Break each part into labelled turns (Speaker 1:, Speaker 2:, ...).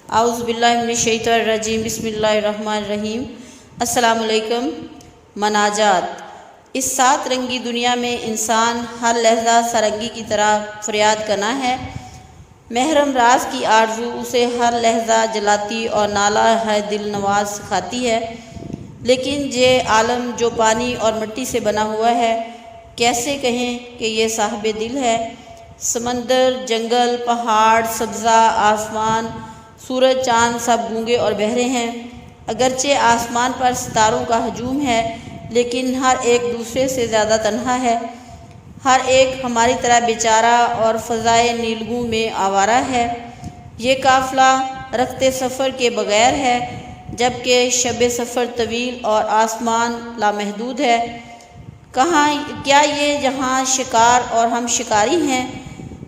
Speaker 1: اعوذ باللہ من الشیطان الرجیم، بسم اللہ الرحمن الرحیم۔ السلام علیکم۔ مناجات۔ اس سات رنگی دنیا میں انسان ہر لحظہ سارنگی کی طرح فریاد کرنا ہے۔ محرم راز کی آرزو اسے ہر لحظہ جلاتی اور نالہ ہے دل نواز سکھاتی ہے، لیکن یہ عالم جو پانی اور مٹی سے بنا ہوا ہے، کیسے کہیں کہ یہ صاحب دل ہے۔ سمندر، جنگل، پہاڑ، سبزہ، آسمان، سورج، چاند سب گونگے اور بہرے ہیں۔ اگرچہ آسمان پر ستاروں کا ہجوم ہے، لیکن ہر ایک دوسرے سے زیادہ تنہا ہے۔ ہر ایک ہماری طرح بیچارہ اور فضائے نیلگوں میں آوارہ ہے۔ یہ قافلہ رخت سفر کے بغیر ہے، جبکہ شب سفر طویل اور آسمان لامحدود ہے۔ کیا یہ جہاں شکار اور ہم شکاری ہیں،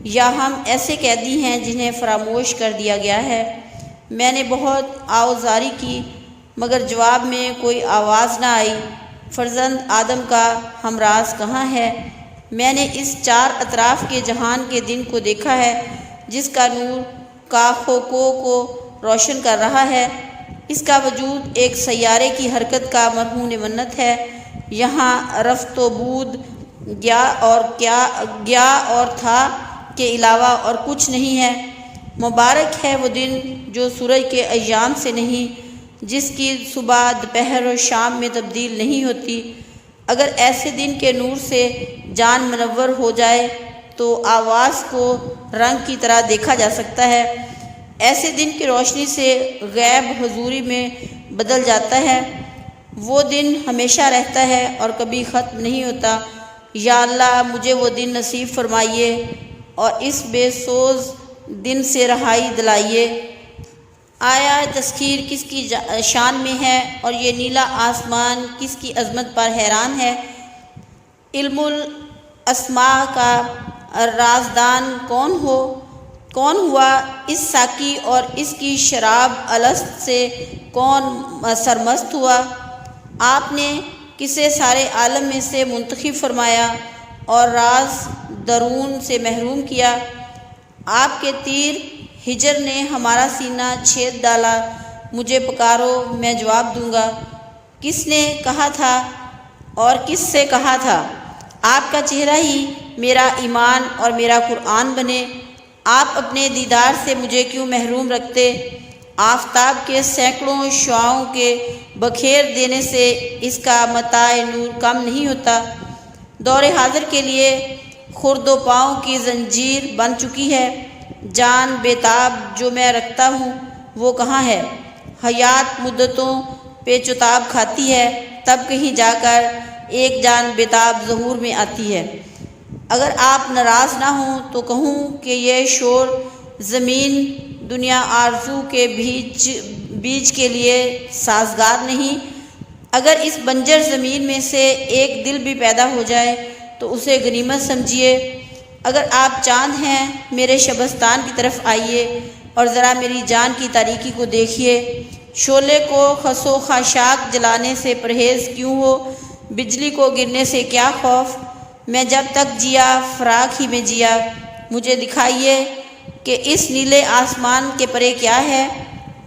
Speaker 1: یا ہم ایسے قیدی ہیں جنہیں فراموش کر دیا گیا ہے؟ میں نے بہت آوازاری کی، مگر جواب میں کوئی آواز نہ آئی۔ فرزند آدم کا ہمراز کہاں ہے؟ میں نے اس چار اطراف کے جہان کے دن کو دیکھا ہے، جس کا نور کاخوں کو روشن کر رہا ہے۔ اس کا وجود ایک سیارے کی حرکت کا مرہون منت ہے۔ یہاں رفت و بود، گیا اور تھا کے علاوہ اور کچھ نہیں ہے۔ مبارک ہے وہ دن جو سورج کے ایام سے نہیں، جس کی صبح دوپہر و شام میں تبدیل نہیں ہوتی۔ اگر ایسے دن کے نور سے جان منور ہو جائے تو آواز کو رنگ کی طرح دیکھا جا سکتا ہے۔ ایسے دن کی روشنی سے غیب حضوری میں بدل جاتا ہے۔ وہ دن ہمیشہ رہتا ہے اور کبھی ختم نہیں ہوتا۔ یا اللہ، مجھے وہ دن نصیب فرمائیے اور اس بے سوز دن سے رہائی دلائیے۔ آیا تسخیر کس کی شان میں ہے اور یہ نیلا آسمان کس کی عظمت پر حیران ہے؟ علم الاسماء کا رازدان کون ہوا؟ اس ساقی اور اس کی شراب الست سے کون سرمست ہوا؟ آپ نے کسے سارے عالم میں سے منتخب فرمایا اور راز درون سے محروم کیا؟ آپ کے تیر ہجر نے ہمارا سینہ چھید ڈالا۔ مجھے پکارو، میں جواب دوں گا۔ کس نے کہا تھا اور کس سے کہا تھا؟ آپ کا چہرہ ہی میرا ایمان اور میرا قرآن بنے۔ آپ اپنے دیدار سے مجھے کیوں محروم رکھتے؟ آفتاب کے سینکڑوں شعاعوں کے بکھیر دینے سے اس کا متاع نور کم نہیں ہوتا۔ دور حاضر کے لیے خرد و پاؤں کی زنجیر بن چکی ہے۔ جان بیتاب جو میں رکھتا ہوں وہ کہاں ہے؟ حیات مدتوں پیچ و تاب کھاتی ہے، تب کہیں جا کر ایک جان بیتاب ظہور میں آتی ہے۔ اگر آپ ناراض نہ ہوں تو کہوں کہ یہ شور زمین دنیا آرزو کے بیج کے لیے سازگار نہیں۔ اگر اس بنجر زمین میں سے ایک دل بھی پیدا ہو جائے تو اسے غنیمت سمجھیے۔ اگر آپ چاند ہیں، میرے شبستان کی طرف آئیے اور ذرا میری جان کی تاریکی کو دیکھیے۔ شعلے کو خس و خاشاک جلانے سے پرہیز کیوں ہو؟ بجلی کو گرنے سے کیا خوف؟ میں جب تک جیا فراق ہی میں جیا۔ مجھے دکھائیے کہ اس نیلے آسمان کے پرے کیا ہے۔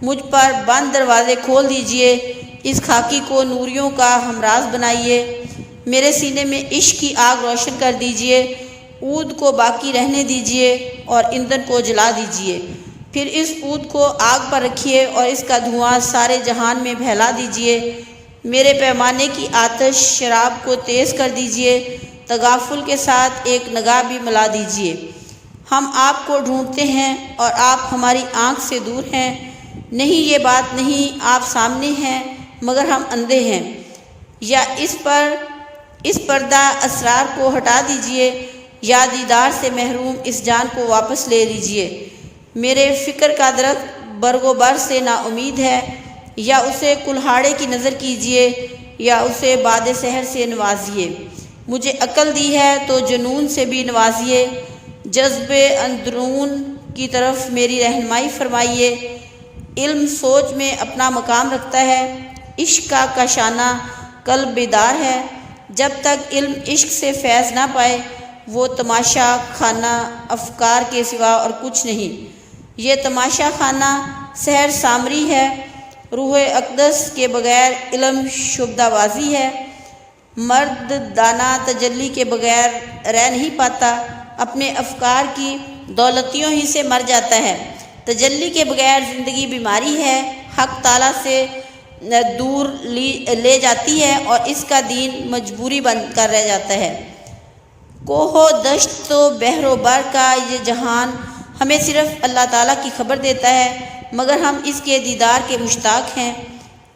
Speaker 1: مجھ پر بند دروازے کھول دیجئے، اس خاکی کو نوریوں کا ہمراز بنائیے۔ میرے سینے میں عشق کی آگ روشن کر دیجئے۔ عود کو باقی رہنے دیجئے اور ایندھن کو جلا دیجئے۔ پھر اس عود کو آگ پر رکھیے اور اس کا دھواں سارے جہان میں پھیلا دیجئے۔ میرے پیمانے کی آتش شراب کو تیز کر دیجئے۔ تغافل کے ساتھ ایک نگاہ بھی ملا دیجئے۔ ہم آپ کو ڈھونڈتے ہیں اور آپ ہماری آنکھ سے دور ہیں۔ نہیں، یہ بات نہیں، آپ سامنے ہیں مگر ہم اندھے ہیں۔ یا اس پردہ اسرار کو ہٹا دیجئے، یا دیدار سے محروم اس جان کو واپس لے لیجئے۔ میرے فکر کا درخت برگ و بر سے نا امید ہے، یا اسے کلہاڑے کی نظر کیجئے یا اسے باد سحر سے نوازیے۔ مجھے عقل دی ہے تو جنون سے بھی نوازیے۔ جذب اندرون کی طرف میری رہنمائی فرمائیے۔ علم سوچ میں اپنا مقام رکھتا ہے، عشق کا کاشانہ قلب بیدار ہے۔ جب تک علم عشق سے فیض نہ پائے، وہ تماشا خانہ افکار کے سوا اور کچھ نہیں۔ یہ تماشا خانہ سحر سامری ہے، روح اقدس کے بغیر علم شعبدہ بازی ہے۔ مرد دانا تجلی کے بغیر رہ نہیں پاتا، اپنے افکار کی دولتیوں ہی سے مر جاتا ہے۔ تجلی کے بغیر زندگی بیماری ہے، حق تعالیٰ سے دور لے جاتی ہے اور اس کا دین مجبوری بن کر رہ جاتا ہے۔ کوہ و دشت و بحر و بر کا یہ جہان ہمیں صرف اللہ تعالیٰ کی خبر دیتا ہے، مگر ہم اس کے دیدار کے مشتاق ہیں۔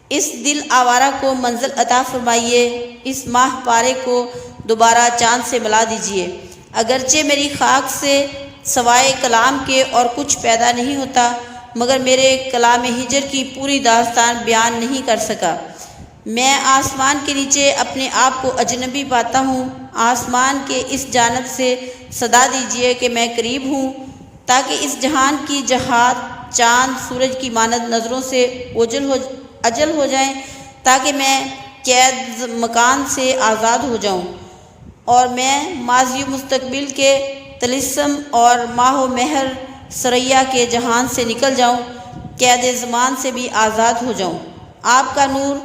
Speaker 1: اس دل آوارہ کو منزل عطا فرمائیے، اس ماہ پارے کو دوبارہ چاند سے ملا دیجیے۔ اگرچہ میری خاک سے سوائے کلام کے اور کچھ پیدا نہیں ہوتا، مگر میرے کلام ہجر کی پوری داستان بیان نہیں کر سکا۔ میں آسمان کے نیچے اپنے آپ کو اجنبی پاتا ہوں۔ آسمان کے اس جانب سے صدا دیجیے کہ میں قریب ہوں، تاکہ اس جہان کی جہات چاند سورج کی مانند نظروں سے اجل ہو جائیں، تاکہ میں قید مکان سے آزاد ہو جاؤں اور میں ماضی و مستقبل کے طلسم اور ماہ و مہر ثریا کے جہان سے نکل جاؤں، قید زمان سے بھی آزاد ہو جاؤں۔ آپ کا نور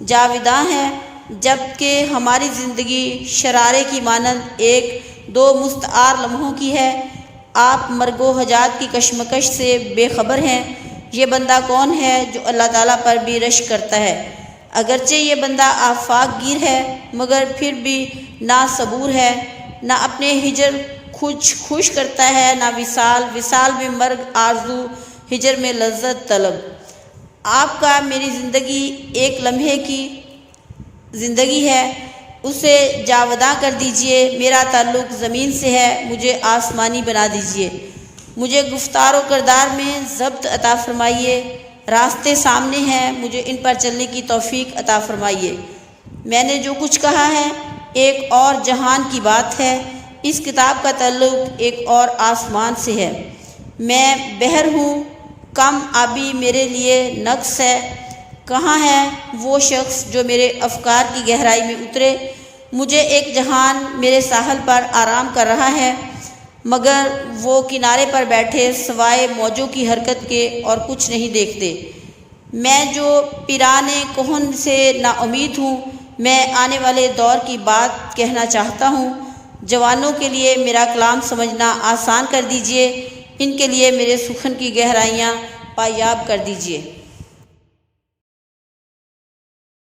Speaker 1: جاوداں ہے، جبکہ ہماری زندگی شرارے کی مانند ایک دو مستعار لمحوں کی ہے۔ آپ مرگ و حجات کی کشمکش سے بے خبر ہیں۔ یہ بندہ کون ہے جو اللہ تعالیٰ پر بھی رشک کرتا ہے؟ اگرچہ یہ بندہ آفاق گیر ہے، مگر پھر بھی نہ صبور ہے، نہ اپنے ہجر خوش کرتا ہے، نہ وصال میں مرگ آرزو، ہجر میں لذت طلب۔ آپ کا میری زندگی ایک لمحے کی زندگی ہے، اسے جاوداں کر دیجئے۔ میرا تعلق زمین سے ہے، مجھے آسمانی بنا دیجئے۔ مجھے گفتار و کردار میں ضبط عطا فرمائیے۔ راستے سامنے ہیں، مجھے ان پر چلنے کی توفیق عطا فرمائیے۔ میں نے جو کچھ کہا ہے ایک اور جہان کی بات ہے، اس کتاب کا تعلق ایک اور آسمان سے ہے۔ میں بحر ہوں، کم آبی میرے لیے نقص ہے۔ کہاں ہے وہ شخص جو میرے افکار کی گہرائی میں اترے؟ مجھے ایک جہان میرے ساحل پر آرام کر رہا ہے، مگر وہ کنارے پر بیٹھے سوائے موجوں کی حرکت کے اور کچھ نہیں دیکھتے۔ میں جو پیران کہن سے نا امید ہوں، میں آنے والے دور کی بات کہنا چاہتا ہوں۔ جوانوں کے لیے میرا کلام سمجھنا آسان کر دیجئے، ان کے لیے میرے سخن کی گہرائیاں پایاب کر دیجئے۔